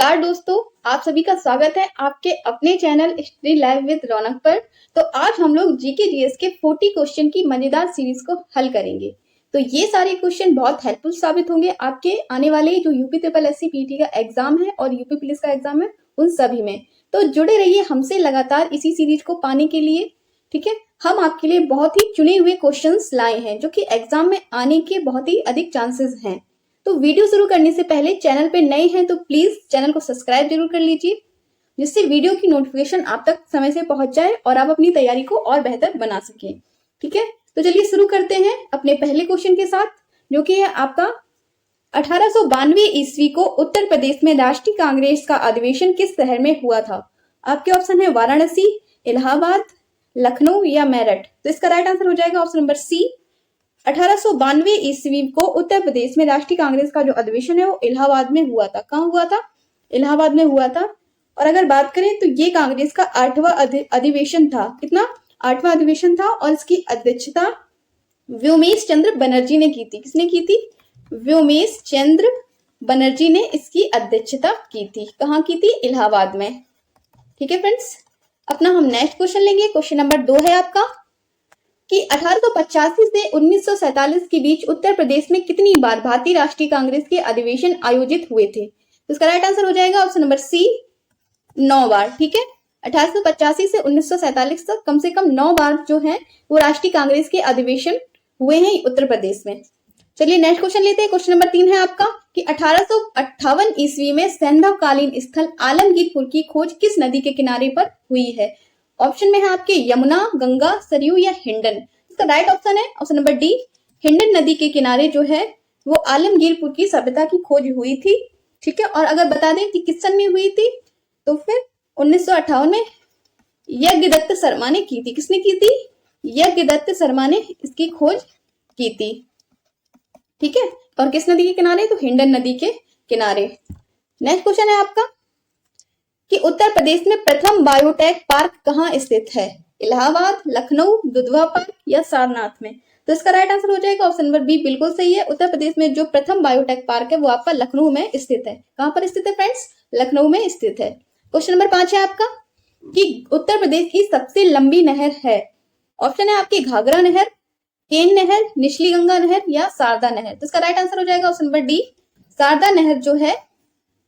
नमस्कार दोस्तों, आप सभी का स्वागत है आपके अपने चैनल स्टडी लाइव विद रौनक पर। तो आज हम लोग जीके जीएस के 40 क्वेश्चन की मजेदार सीरीज को हल करेंगे। तो ये सारे क्वेश्चन बहुत हेल्पफुल साबित होंगे आपके आने वाले जो यूपी ट्रिपल एससी पीटी का एग्जाम है और यूपी पुलिस का एग्जाम है उन सभी में। तो जुड़े रहिए हमसे लगातार इसी सीरीज को पाने के लिए। ठीक है, हम आपके लिए बहुत ही चुने हुए क्वेश्चंस लाए हैं जो कि एग्जाम में आने के बहुत ही अधिक चांसेस हैं। तो वीडियो शुरू करने से पहले चैनल पे नए हैं तो प्लीज चैनल को सब्सक्राइब जरूर कर लीजिए, जिससे वीडियो की नोटिफिकेशन आप तक समय से पहुंच जाए और आप अपनी तैयारी को और बेहतर बना सकें। ठीक है, तो चलिए शुरू करते हैं अपने पहले क्वेश्चन के साथ, जो कि है आपका 1892 ईस्वी को उत्तर प्रदेश में राष्ट्रीय कांग्रेस का अधिवेशन किस शहर में हुआ था। आपके ऑप्शन है वाराणसी, इलाहाबाद, लखनऊ या मेरठ। तो इसका राइट आंसर हो जाएगा ऑप्शन नंबर सी। 1892 ईस्वी को उत्तर प्रदेश में राष्ट्रीय कांग्रेस का जो अधिवेशन है वो इलाहाबाद में हुआ था। कहाँ हुआ था? इलाहाबाद में हुआ था। और अगर बात करें तो ये कांग्रेस का 8वां अधिवेशन था। कितना? 8वां अधिवेशन था और इसकी अध्यक्षता व्योमेश चंद्र बनर्जी ने की थी। किसने की थी? व्योमेश चंद्र बनर्जी ने इसकी अध्यक्षता की थी। कहाँ की थी? इलाहाबाद में। ठीक है फ्रेंड्स, अपना हम नेक्स्ट क्वेश्चन लेंगे। क्वेश्चन नंबर 2 है आपका कि 1885 से 1947 के बीच उत्तर प्रदेश में कितनी बार भारतीय राष्ट्रीय कांग्रेस के अधिवेशन आयोजित हुए थे। तो इसका राइट आंसर हो जाएगा ऑप्शन नंबर सी, 9 बार। ठीक है, 1885 से 1947 तक कम से कम 9 बार जो है वो राष्ट्रीय कांग्रेस के अधिवेशन हुए हैं उत्तर प्रदेश में। चलिए नेक्स्ट क्वेश्चन लेते हैं। क्वेश्चन नंबर 3 है आपका कि 1858 ईस्वी में सैंधवकालीन स्थल आलमगीरपुर की खोज किस नदी के किनारे पर हुई है। ऑप्शन में है आपके यमुना, गंगा, सरयू या हिंडन। इसका राइट ऑप्शन है ऑप्शन नंबर डी, हिंडन नदी के किनारे जो है वो आलमगीरपुर की सभ्यता की खोज हुई थी। ठीक है, और अगर बता दें कि किस सन में हुई थी तो फिर 1958 में यज्ञदत्त शर्मा ने की थी। किसने की थी? यज्ञदत्त शर्मा ने इसकी खोज की थी। ठीक है, और किस नदी के किनारे? तो हिंडन नदी के किनारे। नेक्स्ट क्वेश्चन है आपका कि उत्तर प्रदेश में प्रथम बायोटेक पार्क कहाँ स्थित है। इलाहाबाद, लखनऊ, दुधवा पार्क या सारनाथ में। तो इसका राइट आंसर हो जाएगा ऑप्शन नंबर बी, बिल्कुल सही है। उत्तर प्रदेश में जो प्रथम बायोटेक पार्क है वो आपका लखनऊ में स्थित है। कहां पर स्थित है फ्रेंड्स? लखनऊ में स्थित है। क्वेश्चन नंबर 5 है आपका कि उत्तर प्रदेश की सबसे लंबी नहर है। ऑप्शन है आपकी घाघरा नहर, केन नहर, निचली गंगा नहर या शारदा नहर। तो इसका राइट आंसर हो जाएगा ऑप्शन नंबर डी, शारदा नहर जो है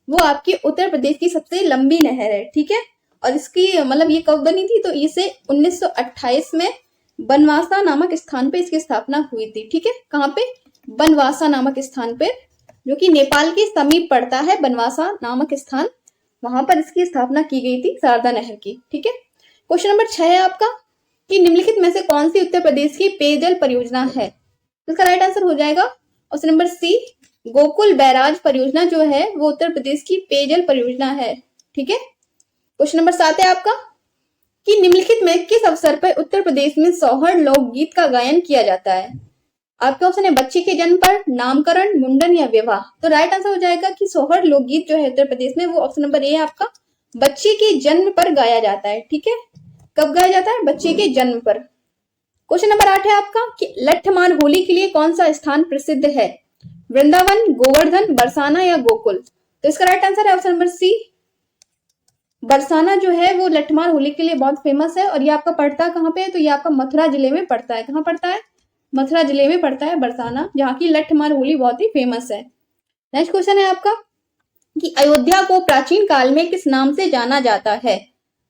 वो आपकी उत्तर प्रदेश की सबसे लंबी नहर है। ठीक है, और इसकी मतलब ये कब बनी थी? तो इसे 1928 में बनवासा नामक स्थान पे इसकी स्थापना हुई थी। ठीक है, कहाँ पे? बनवासा नामक स्थान पे, जो कि नेपाल के समीप पड़ता है। बनवासा नामक स्थान, वहां पर इसकी स्थापना की गई थी शारदा नहर की। ठीक है, क्वेश्चन नंबर 6 है आपका कि निम्नलिखित में से कौन सी उत्तर प्रदेश की पेयजल परियोजना है। तो इसका राइट आंसर हो जाएगा option number C, Gokul barrage परियोजना जो है वो उत्तर प्रदेश की पेयजल परियोजना है। ठीक है, क्वेश्चन नंबर 7 है आपका कि निम्नलिखित में किस अवसर पर उत्तर प्रदेश में सौहर्द लोकगीत का गायन किया जाता है। आपका ऑप्शन है बच्चे के जन्म पर, नामकरण, मुंडन या विवाह। तो राइट आंसर हो जाएगा कि सौहर्द लोकगीत जो है उत्तर प्रदेश में वो ऑप्शन नंबर ए आपका बच्चे के जन्म पर गाया जाता है। ठीक है, कब गाया जाता है? बच्चे के जन्म पर। क्वेश्चन नंबर 8 है आपका कि लठमार होली के लिए कौन सा स्थान प्रसिद्ध है। वृंदावन, गोवर्धन, बरसाना या गोकुल। तो इसका राइट आंसर है ऑप्शन नंबर सी, बरसाना जो है वो लठमार होली के लिए बहुत फेमस है। और ये आपका पड़ता कहाँ पे है? तो ये आपका मथुरा जिले में पड़ता है। कहाँ पड़ता है? मथुरा जिले में पड़ता है बरसाना, जहाँ की लठमार होली बहुत ही फेमस है। नेक्स्ट क्वेश्चन है आपका कि अयोध्या को प्राचीन काल में किस नाम से जाना जाता है।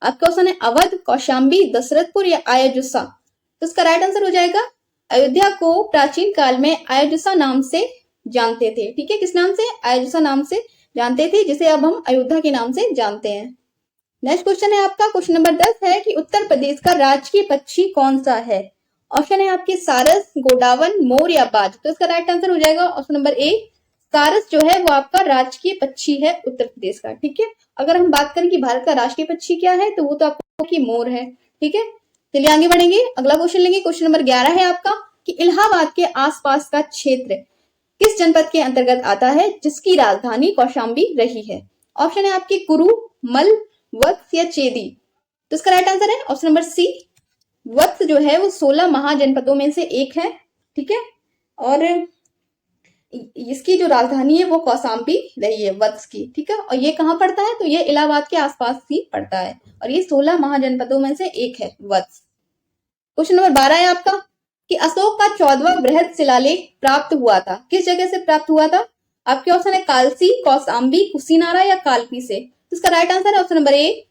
आपका ऑप्शन है अवध, कौशाम्बी, दशरथपुर या अयोध्या। तो इसका राइट आंसर हो जाएगा अयोध्या को प्राचीन काल में अयोध्या नाम से जानते थे। ठीक है, किस नाम से? अयोध्या नाम से जानते थे, जिसे अब हम अयोध्या के नाम से जानते हैं। नेक्स्ट क्वेश्चन है आपका क्वेश्चन नंबर 10 है कि उत्तर प्रदेश का राजकीय पक्षी कौन सा है। ऑप्शन है आपके सारस, गोडावन, मोर या बाज। तो इसका राइट आंसर हो जाएगा ऑप्शन नंबर ए, सारस जो है वो आपका राजकीय पक्षी है उत्तर प्रदेश का। ठीक है, अगर हम बात करें कि भारत का राष्ट्रीय पक्षी क्या है तो वो तो आपको की मोर है। ठीक है, चलिए आगे बढ़ेंगे, अगला क्वेश्चन लेंगे। क्वेश्चन नंबर 11 है आपका कि इलाहाबाद के आसपास का क्षेत्र किस जनपद के अंतर्गत आता है जिसकी राजधानी कौशाम्बी रही है। ऑप्शन है आपके कुरु, मल, वत्स या चेदी। तो इसका राइट आंसर है ऑप्शन नंबर सी, वत्स जो है वो 16 महाजनपदों में से एक है। ठीक है, और इसकी जो राजधानी है वो कौशाम्बी रही है, वत्स की, ठीक है। और ये कहाँ पड़ता है, तो ये इलाहाबाद के आसपास ही पड़ता है, और ये 16 महाजनपदों में से एक है वत्स। क्वेश्चन नंबर 12 है आपका कि अशोक का 14वां बृहद शिलालेख प्राप्त हुआ था, किस जगह से प्राप्त हुआ था? आपके ऑप्शन है कालसी, कौशाम्बी, कुशीनारा या कालपी से। तो इसका राइट आंसर है ऑप्शन नंबर ए,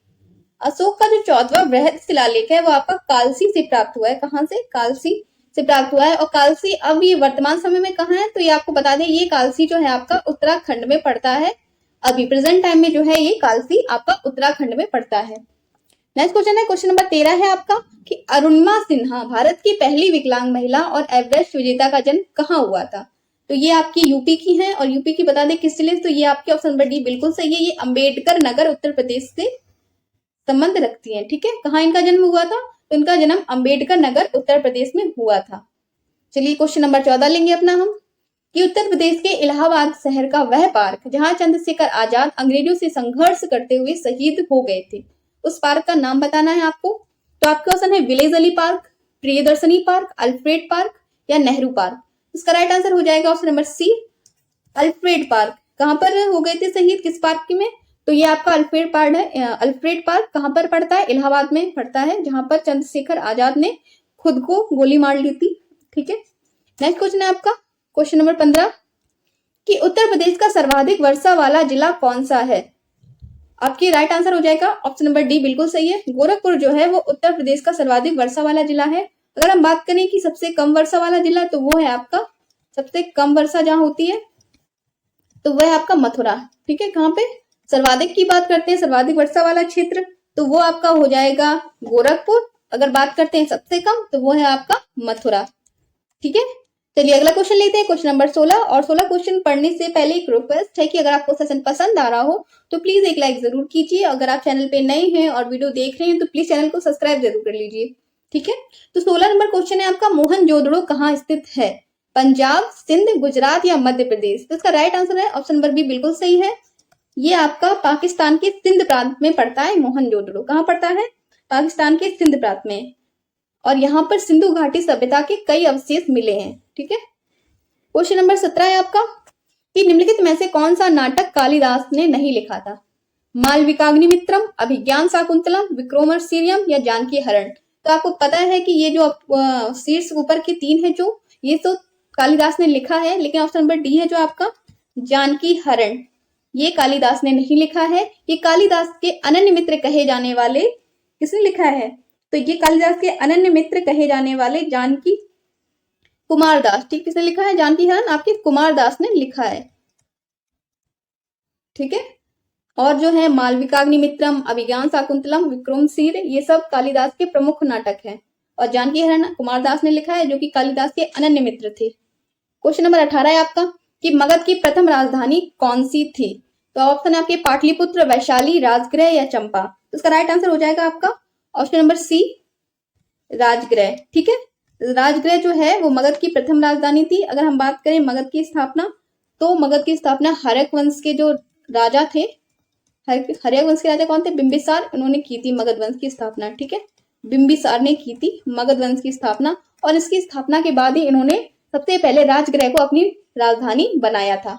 अशोक का जो 14वां बृहद शिलालेख है वो आपका कालसी से प्राप्त हुआ है। कहां से? कालसी से प्राप्त हुआ है। और कालसी अब ये वर्तमान समय में कहाँ है, तो ये आपको बता दें, ये कालसी जो है आपका उत्तराखंड में पड़ता है। अभी प्रेजेंट टाइम में जो है ये कालसी आपका उत्तराखंड में पड़ता है। नेक्स्ट क्वेश्चन है, क्वेश्चन नंबर 13 है आपका कि अरुणिमा सिन्हा भारत की पहली विकलांग महिला और एवरेस्ट विजेता का जन्म कहाँ हुआ था? तो ये आपकी यूपी की है, और यूपी की बता दें किस जिले से, तो ये आपके ऑप्शन नंबर डी बिल्कुल सही है, ये अंबेडकर नगर उत्तर प्रदेश से संबंध रखती है, ठीक है। कहाँ इनका जन्म हुआ था? तो इनका जन्म अंबेडकर नगर उत्तर प्रदेश में हुआ था। चलिए क्वेश्चन नंबर 14 लेंगे अपना हम कि उत्तर प्रदेश के इलाहाबाद शहर का वह पार्क जहां चंद्रशेखर आजाद अंग्रेजों से संघर्ष करते हुए शहीद हो गए थे, उस पार्क का नाम बताना है आपको। तो आपका ऑप्शन है Village Ali Park, Priyadarshini Park, Alfred Park या नेहरू पार्क। इसका राइट आंसर हो जाएगा option number C, Alfred Park. कहां पर हो गए थे शहीद, किस पार्क में? तो ये आपका अल्फ्रेड पार्क है। अल्फ्रेड पार्क कहां पर पड़ता है? इलाहाबाद में पड़ता है, जहां पर चंद्रशेखर आजाद ने खुद को गोली मार ली थी, ठीक है। नेक्स्ट क्वेश्चन है आपका क्वेश्चन नंबर 15 कि उत्तर प्रदेश का सर्वाधिक वर्षा वाला जिला कौन सा है? आपकी राइट आंसर हो जाएगा ऑप्शन नंबर डी बिल्कुल सही है, गोरखपुर जो है वो उत्तर प्रदेश का सर्वाधिक वर्षा वाला जिला है। अगर हम बात करें कि सबसे कम वर्षा वाला जिला, तो वो है आपका, सबसे कम वर्षा जहां होती है तो वह है आपका मथुरा, ठीक है। कहाँ पे सर्वाधिक की बात करते हैं, सर्वाधिक वर्षा वाला क्षेत्र, तो वो आपका हो जाएगा गोरखपुर। अगर बात करते हैं सबसे कम, तो वो है आपका मथुरा, ठीक है। चलिए अगला क्वेश्चन लेते हैं, क्वेश्चन नंबर 16। और 16 क्वेश्चन पढ़ने से पहले एक रिक्वेस्ट है कि अगर आपको सेशन पसंद आ रहा हो तो प्लीज एक लाइक जरूर कीजिए। अगर आप चैनल पे नए हैं और वीडियो देख रहे हैं तो प्लीज चैनल को सब्सक्राइब जरूर कर लीजिए, ठीक है। तो 16 नंबर क्वेश्चन है आपका, मोहनजोदड़ो कहाँ स्थित है? पंजाब, सिंध, गुजरात या मध्य प्रदेश। तो इसका राइट आंसर है ऑप्शन नंबर बी बिल्कुल सही है, ये आपका पाकिस्तान के सिंध प्रांत में पड़ता है। मोहनजोदड़ो कहाँ पड़ता है? पाकिस्तान के सिंध प्रांत में, और यहाँ पर सिंधु घाटी सभ्यता के कई अवशेष मिले हैं, ठीक है। क्वेश्चन नंबर 17 है आपका कि निम्नलिखित में से कौन सा नाटक कालिदास ने नहीं लिखा था? मालविकाग्निमित्रम, अभिज्ञान शाकुंतलम, विक्रमोर्वशीयम या जानकी हरण। तो आपको पता है कि ये जो शीर्ष ऊपर के 3 है, जो ये तो कालिदास ने लिखा है, लेकिन ऑप्शन नंबर डी है जो आपका जानकी हरण, ये कालिदास ने नहीं लिखा है। ये कालिदास के अनन्य मित्र कहे जाने वाले किसने लिखा है? तो ये कालिदास के अनन्य मित्र कहे जाने वाले जानकी कुमार दास, ठीक, किसने लिखा है? जानकी हरण आपके कुमार दास ने लिखा है, ठीक है। और जो है मालविकाग्निमित्रम, अभिज्ञान शाकुंतलम, विक्रमोर्वशीय, ये सब कालिदास के प्रमुख नाटक हैं, और जानकी हरण कुमार दास ने लिखा है, जो कि कालिदास के अनन्य मित्र थे। क्वेश्चन नंबर 18 है आपका कि मगध की प्रथम राजधानी कौन सी थी? तो ऑप्शन है आपके पाटलिपुत्र, वैशाली, राजगृह या चंपा। तो इसका राइट आंसर हो जाएगा आपका ऑप्शन नंबर सी, राजगृह, ठीक है। राजगृह जो है वो मगध की प्रथम राजधानी थी। अगर हम बात करें मगध की स्थापना, तो मगध की स्थापना हर्यक वंश के जो राजा थे, हर्यक वंश के राजा कौन थे? बिंबिसार, उन्होंने की थी मगध वंश की स्थापना, ठीक है। बिंबिसार ने की थी मगध वंश की स्थापना, और इसकी स्थापना के बाद ही इन्होंने सबसे पहले राजगृह को अपनी राजधानी बनाया था।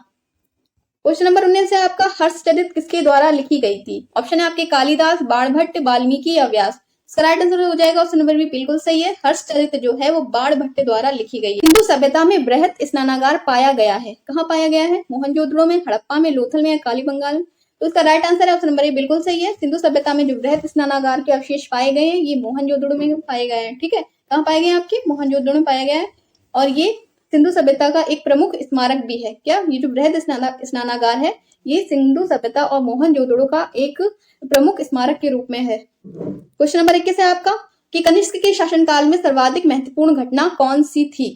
क्वेश्चन नंबर 19 है आपका, हर्षचरित किसके द्वारा लिखी गई थी? ऑप्शन है आपके कालिदास, बाणभट्ट, वाल्मीकि या व्यास। इसका राइट आंसर हो जाएगा ऑप्शन नंबर बी बिल्कुल सही है, हर्षचरित जो है वो बाणभट्ट द्वारा लिखी गई है। हिंदू सभ्यता में बृहत स्नानागार पाया गया है, कहाँ पाया गया है? मोहनजोदड़ो में, हड़प्पा में, लोथल में या कालीबंगाल में। तो इसका राइट आंसर है ऑप्शन नंबर ए बिल्कुल सही है, सिंधु सभ्यता में जो बृहत स्नानागार के अवशेष पाए गए हैं ये मोहनजोदड़ो में पाए गए हैं, ठीक है। कहाँ पाए गए हैं? आपके मोहनजोदड़ो में पाया गया है, और ये सिंधु सभ्यता का एक प्रमुख स्मारक भी है। क्या ये जो बृहद स्नानागार है ये सिंधु सभ्यता और मोहनजोदड़ो का एक प्रमुख स्मारक के रूप में है। क्वेश्चन नंबर 21 है आपका कि कनिष्क के शासनकाल में सर्वाधिक महत्वपूर्ण घटना कौन सी थी?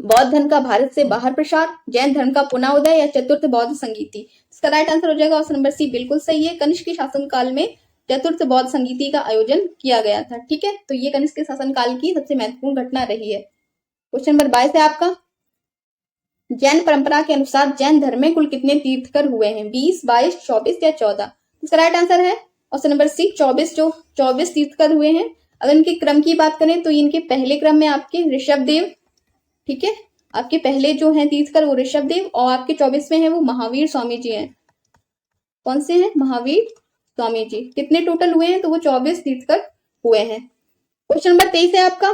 बौद्ध धर्म का भारत से बाहर प्रसार, जैन धर्म का पुनः उदय या चतुर्थ बौद्ध संगीति। इसका राइट आंसर हो जाएगा ऑप्शन नंबर सी बिल्कुल सही है, कनिष्क के शासनकाल में चतुर्थ बौद्ध संगीति का आयोजन किया गया था, ठीक है। तो ये कनिष्क के शासनकाल की सबसे महत्वपूर्ण घटना रही है। क्वेश्चन नंबर 22 है आपका, जैन परंपरा के अनुसार जैन धर्म में कुल कितने तीर्थकर हुए हैं? 20, 22, 24 या 14। इसका राइट आंसर है ऑप्शन नंबर सी 24, जो 24 तीर्थकर हुए हैं। अगर इनके क्रम की बात करें तो इनके पहले क्रम में आपके ऋषभ देव, ठीक है, आपके पहले जो हैं तीर्थकर वो ऋषभ देव, और आपके 24वें हैं वो महावीर स्वामी जी हैं। कौन से हैं? महावीर स्वामी जी। कितने टोटल हुए हैं? तो वो 24 तीर्थकर हुए हैं। क्वेश्चन नंबर 23 है आपका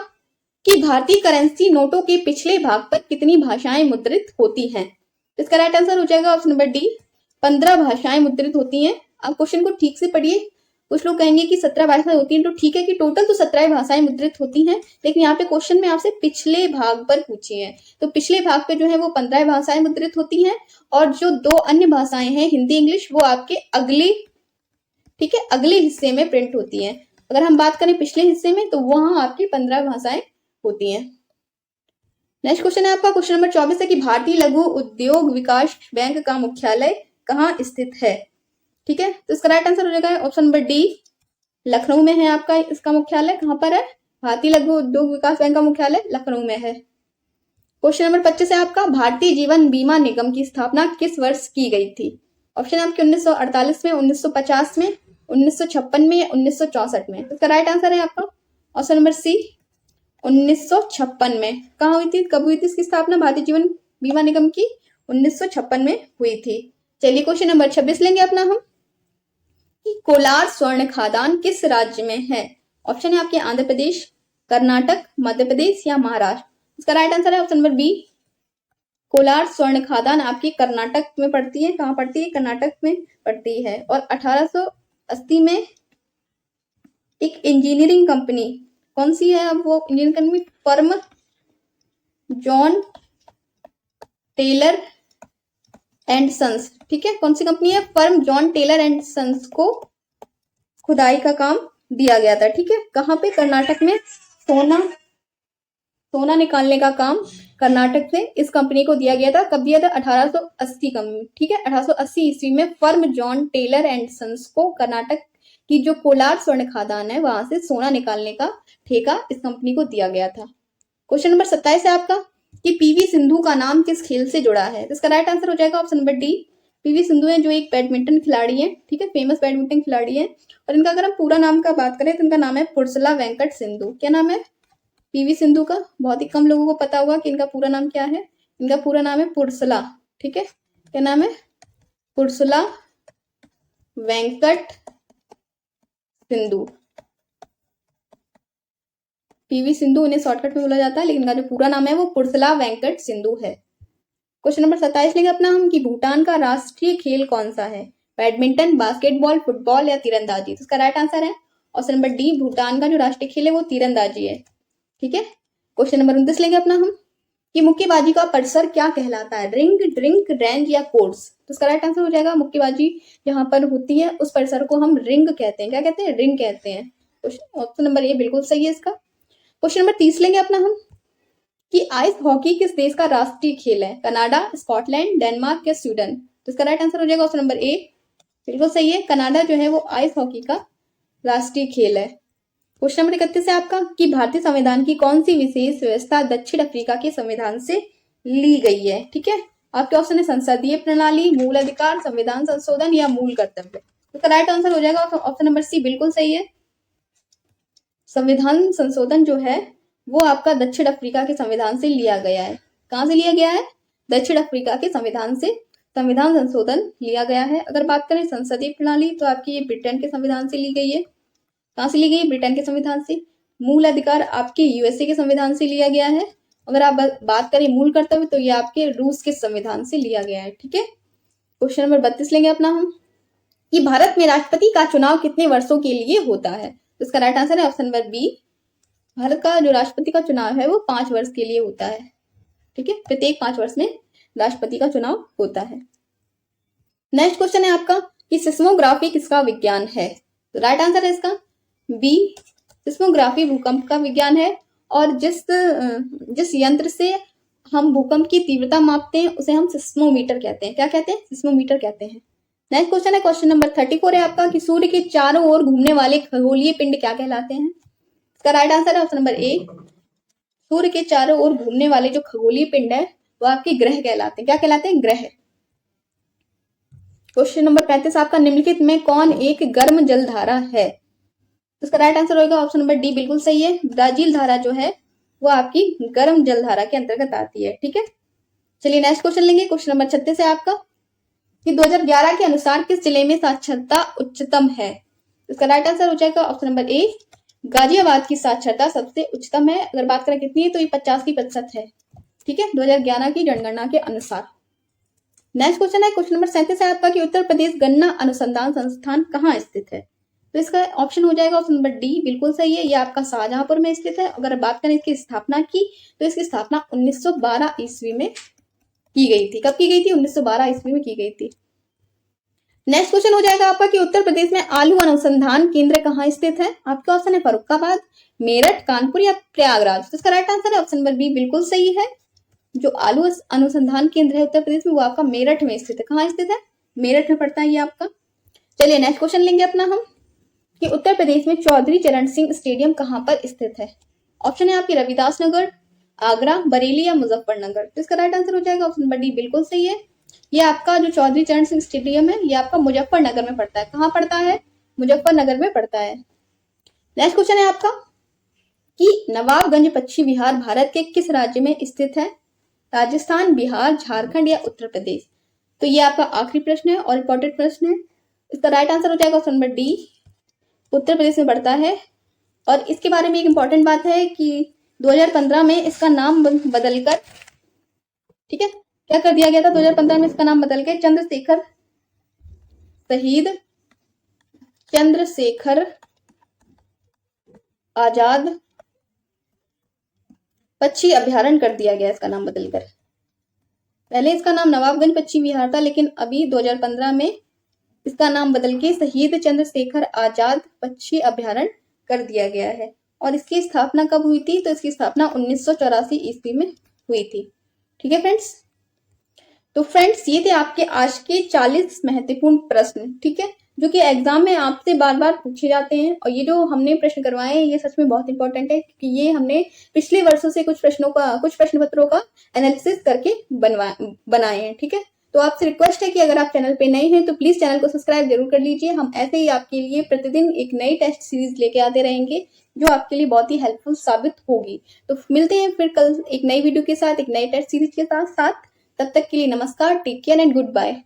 कि भारतीय करेंसी नोटों के पिछले भाग पर कितनी भाषाएं मुद्रित होती हैं? इसका राइट आंसर हो जाएगा ऑप्शन नंबर डी, 15 भाषाएं मुद्रित होती हैं। आप क्वेश्चन को ठीक से पढ़िए। कुछ लोग कहेंगे कि 17 भाषाएं होती हैं, तो ठीक है कि टोटल तो 17 भाषाएं मुद्रित होती हैं, लेकिन यहाँ पे क्वेश्चन में आपसे पिछले भाग पर पूछी है, तो पिछले भाग पे जो है वो 15 भाषाएं मुद्रित होती हैं, और जो 2 अन्य भाषाएं हैं हिंदी इंग्लिश, वो आपके अगले, ठीक है, अगले हिस्से में प्रिंट होती हैं। अगर हम बात करें पिछले हिस्से में, तो वहां आपकी 15 भाषाएं होती हैं। नेक्स्ट क्वेश्चन है आपका, क्वेश्चन नंबर 24 है कि भारतीय लघु उद्योग विकास बैंक का मुख्यालय कहाँ स्थित है? ठीक है, तो इसका राइट आंसर हो जाएगा ऑप्शन नंबर डी, लखनऊ में है आपका इसका मुख्यालय। कहां पर है? भारतीय लघु उद्योग विकास बैंक का मुख्यालय लखनऊ में है। क्वेश्चन नंबर 25 है आपका, भारतीय जीवन बीमा निगम की स्थापना किस वर्ष की गई थी? ऑप्शन आपके 1948 में, 1950 में, 1956 में या 1964 में। इसका राइट आंसर है आपका ऑप्शन नंबर सी, 1956 में। कहाँ हुई थी, कब हुई थी इसकी स्थापना भारतीय जीवन बीमा निगम की? 1956 में हुई थी। चलिए क्वेश्चन नंबर 26 लेंगे अपना हम, कि कोलार स्वर्ण खादान किस राज्य में है? ऑप्शन है आपके आंध्र प्रदेश, कर्नाटक, मध्य प्रदेश या महाराष्ट्र। इसका राइट आंसर है ऑप्शन नंबर बी, कोलार स्वर्ण खादान आपकी कर्नाटक में पड़ती है। कहाँ पड़ती है? कर्नाटक में पड़ती है। और 1880 में एक इंजीनियरिंग कंपनी, कौन सी है अब वो engineering company? Firm John Taylor and Sons. ठीक है, कौन सी कंपनी है? Firm John Taylor and Sons को खुदाई का काम दिया गया था। ठीक है, कहाँ पे? कर्नाटक में। सोना निकालने का काम कर्नाटक से इस कंपनी को दिया गया था। कब दिया था? 1880 का। ठीक है, 1880 ईस्वी में firm John Taylor and Sons को कर्नाटक की जो कोलार स्वर्ण खादान है वहां से सोना निकालने का ठेका इस कंपनी को दिया गया था। क्वेश्चन नंबर 27 है आपका, कि पीवी सिंधु का नाम किस खेल से जुड़ा है? तो इसका राइट आंसर हो जाएगा option number D, PV Sindhu है जो एक बैडमिंटन खिलाड़ी है। ठीक है, फेमस बैडमिंटन खिलाड़ी है। और इनका अगर हम पूरा नाम का बात करें तो इनका नाम है पुरसला वेंकट सिंधु। क्या नाम है पीवी सिंधु का? बहुत ही कम लोगों को पता होगा कि इनका पूरा नाम क्या है। इनका पूरा नाम है पुरसला। ठीक है, क्या नाम है? पुरसला वेंकट सिंधु। पीवी सिंधु इन्हें शॉर्टकट में बोला जाता है, लेकिन इनका जो पूरा नाम है वो पुरसला वेंकट सिंधु है। क्वेश्चन नंबर 27 लेंगे अपना हम, कि भूटान का राष्ट्रीय खेल कौन सा है? बैडमिंटन, बास्केटबॉल, फुटबॉल या तीरंदाजी। तो इसका राइट आंसर है ऑप्शन नंबर डी, भूटान का जो राष्ट्रीय खेल है वो तीरंदाजी है। ठीक है, क्वेश्चन नंबर 29 लेंगे अपना हम, कि मुक्केबाजी का परिसर क्या कहलाता है? रिंग, ड्रिंक, रेंज या कोर्स। तो इसका राइट आंसर हो जाएगा, मुक्केबाजी जहां पर होती है उस परिसर को हम रिंग कहते हैं। क्या कहते हैं? रिंग कहते हैं। ऑप्शन नंबर ए बिल्कुल सही है इसका। क्वेश्चन नंबर 30 लेंगे अपना हम, कि आइस हॉकी किस देश का राष्ट्रीय खेल है? कनाडा, स्कॉटलैंड, डेनमार्क या स्वीडन। तो इसका राइट आंसर हो जाएगा ऑप्शन नंबर ए, बिल्कुल सही है। कनाडा जो है वो आइस हॉकी का राष्ट्रीय खेल है। क्वेश्चन नंबर 31 है आपका, कि भारतीय संविधान की कौन सी विशेष व्यवस्था दक्षिण अफ्रीका के संविधान से ली गई है? ठीक है, आपके ऑप्शन है संसदीय प्रणाली, मूल अधिकार, संविधान संशोधन या मूल कर्तव्य। तो इसका राइट आंसर हो जाएगा ऑप्शन नंबर सी, बिल्कुल सही है। संविधान संशोधन जो है वो आपका दक्षिण अफ्रीका के संविधान से लिया गया है। कहां से लिया गया है? दक्षिण अफ्रीका के संविधान से संविधान संशोधन लिया गया है। अगर बात करें संसदीय प्रणाली तो आपकी ये ब्रिटेन के संविधान से ली गई है। कहां से ली गई? ब्रिटेन के संविधान से। मूल अधिकार आपके यूएसए के संविधान से लिया गया है। अगर आप बात करें मूल कर्तव्य तो ये आपके रूस के संविधान से लिया गया है। ठीक है, क्वेश्चन नंबर 32 लेंगे अपना हम, कि भारत में राष्ट्रपति का चुनाव कितने वर्षों के लिए होता है? तो इसका राइट आंसर है ऑप्शन नंबर बी, भारत का जो राष्ट्रपति का चुनाव है वो 5 वर्ष के लिए होता है। ठीक है, प्रत्येक 5 वर्ष में राष्ट्रपति का चुनाव होता है। नेक्स्ट क्वेश्चन है आपका, कि सिस्मोग्राफी किसका विज्ञान है? तो राइट आंसर है इसका बी, सिस्मोग्राफी भूकंप का विज्ञान है। और जिस यंत्र से हम भूकंप की तीव्रता मापते हैं उसे हम सिस्मोमीटर कहते हैं। क्या कहते हैं? सिस्मोमीटर कहते हैं। नेक्स्ट क्वेश्चन है क्वेश्चन नंबर 34 है आपका, कि सूर्य के चारों ओर घूमने वाले खगोलीय पिंड क्या कहलाते हैं? इसका राइट आंसर है ऑप्शन नंबर ए, सूर्य के चारों ओर घूमने वाले जो खगोलीय पिंड है वो आपके ग्रह कहलाते हैं। क्या कहलाते हैं? ग्रह। क्वेश्चन नंबर 35 आपका, निम्नलिखित में कौन एक गर्म जलधारा है? तो इसका राइट आंसर होगा ऑप्शन नंबर डी, बिल्कुल सही है। ब्राजील धारा जो है वो आपकी गर्म जलधारा के अंतर्गत आती है। ठीक है, चलिए नेक्स्ट क्वेश्चन लेंगे। क्वेश्चन नंबर 36 है आपका कि 2011 के अनुसार किस जिले में साक्षरता उच्चतम है। इसका राइट आंसर हो जाएगा ऑप्शन नंबर ए, गाजियाबाद की साक्षरता सबसे उच्चतम है। अगर बात करें कितनी है तो ये 85% है। ठीक है, 2011 की जनगणना के अनुसार। नेक्स्ट क्वेश्चन है, क्वेश्चन नंबर 37 है आपका कि उत्तर प्रदेश गन्ना अनुसंधान संस्थान कहाँ स्थित है। तो इसका ऑप्शन हो जाएगा ऑप्शन नंबर डी, बिल्कुल सही है, ये आपका शाहजहांपुर में स्थित है। अगर बात करें इसकी स्थापना की तो इसकी स्थापना 1912 ईस्वी में की गई थी। कब की गई थी? 1912 ईस्वी में की गई थी। नेक्स्ट क्वेश्चन हो जाएगा आपका कि उत्तर प्रदेश में आलू अनुसंधान केंद्र कहाँ स्थित है। आपका ऑप्शन है फर्रुखाबाद, मेरठ, कानपुर या प्रयागराज। तो इसका राइट आंसर है ऑप्शन नंबर बी, बिल्कुल सही है। जो आलू अनुसंधान केंद्र है उत्तर प्रदेश में वो आपका मेरठ में स्थित है। कहाँ स्थित है? मेरठ में पड़ता है ये आपका। चलिए नेक्स्ट क्वेश्चन लेंगे अपना हम कि उत्तर प्रदेश में चौधरी चरण सिंह स्टेडियम कहाँ पर स्थित है। ऑप्शन है आपकी रविदास नगर, आगरा, बरेली या मुजफ्फरनगर। तो इसका राइट आंसर हो जाएगा ऑप्शन नंबर डी, बिल्कुल सही है। ये आपका जो चौधरी चरण सिंह स्टेडियम है ये आपका मुजफ्फरनगर में पड़ता है। कहाँ पड़ता है? मुजफ्फरनगर में पड़ता है। नेक्स्ट क्वेश्चन है आपका कि नवाबगंज पक्षी विहार भारत के किस राज्य में स्थित है। राजस्थान, बिहार, झारखंड या उत्तर प्रदेश। तो ये आपका आखिरी प्रश्न है और इंपॉर्टेंट प्रश्न है। इसका राइट आंसर हो जाएगा option number D, Uttar Pradesh में पड़ता है। और इसके बारे में एक इंपॉर्टेंट बात है कि 2015 में इसका नाम बदलकर, ठीक है, क्या कर दिया गया था? 2015 में इसका नाम बदल के चंद्रशेखर, शहीद चंद्रशेखर आजाद पक्षी अभ्यारण्य कर दिया गया। इसका नाम बदलकर, पहले इसका नाम नवाबगंज पक्षी विहार था, लेकिन अभी 2015 में इसका नाम बदल के शहीद चंद्रशेखर आजाद पक्षी अभ्यारण्य कर दिया गया है। और इसकी स्थापना कब हुई थी? तो इसकी स्थापना 1984 ईस्वी में हुई थी। ठीक है फ्रेंड्स, तो फ्रेंड्स ये थे आपके आज के 40 महत्वपूर्ण प्रश्न, ठीक है, जो कि एग्जाम में आपसे बार बार पूछे जाते हैं। और ये जो हमने प्रश्न करवाए हैं ये सच में बहुत इंपॉर्टेंट है, क्योंकि ये हमने पिछले वर्षों से कुछ प्रश्न पत्रों का एनालिसिस करके बनाए हैं। ठीक है, तो आपसे रिक्वेस्ट है कि अगर आप चैनल पे नए हैं तो प्लीज चैनल को सब्सक्राइब जरूर कर लीजिए। हम ऐसे ही आपके लिए प्रतिदिन एक नई टेस्ट सीरीज लेके आते रहेंगे जो आपके लिए बहुत ही हेल्पफुल साबित होगी। तो मिलते हैं फिर कल एक नई वीडियो के साथ, एक नई टेस्ट सीरीज के साथ। तब तक के लिए नमस्कार, take care and good bye.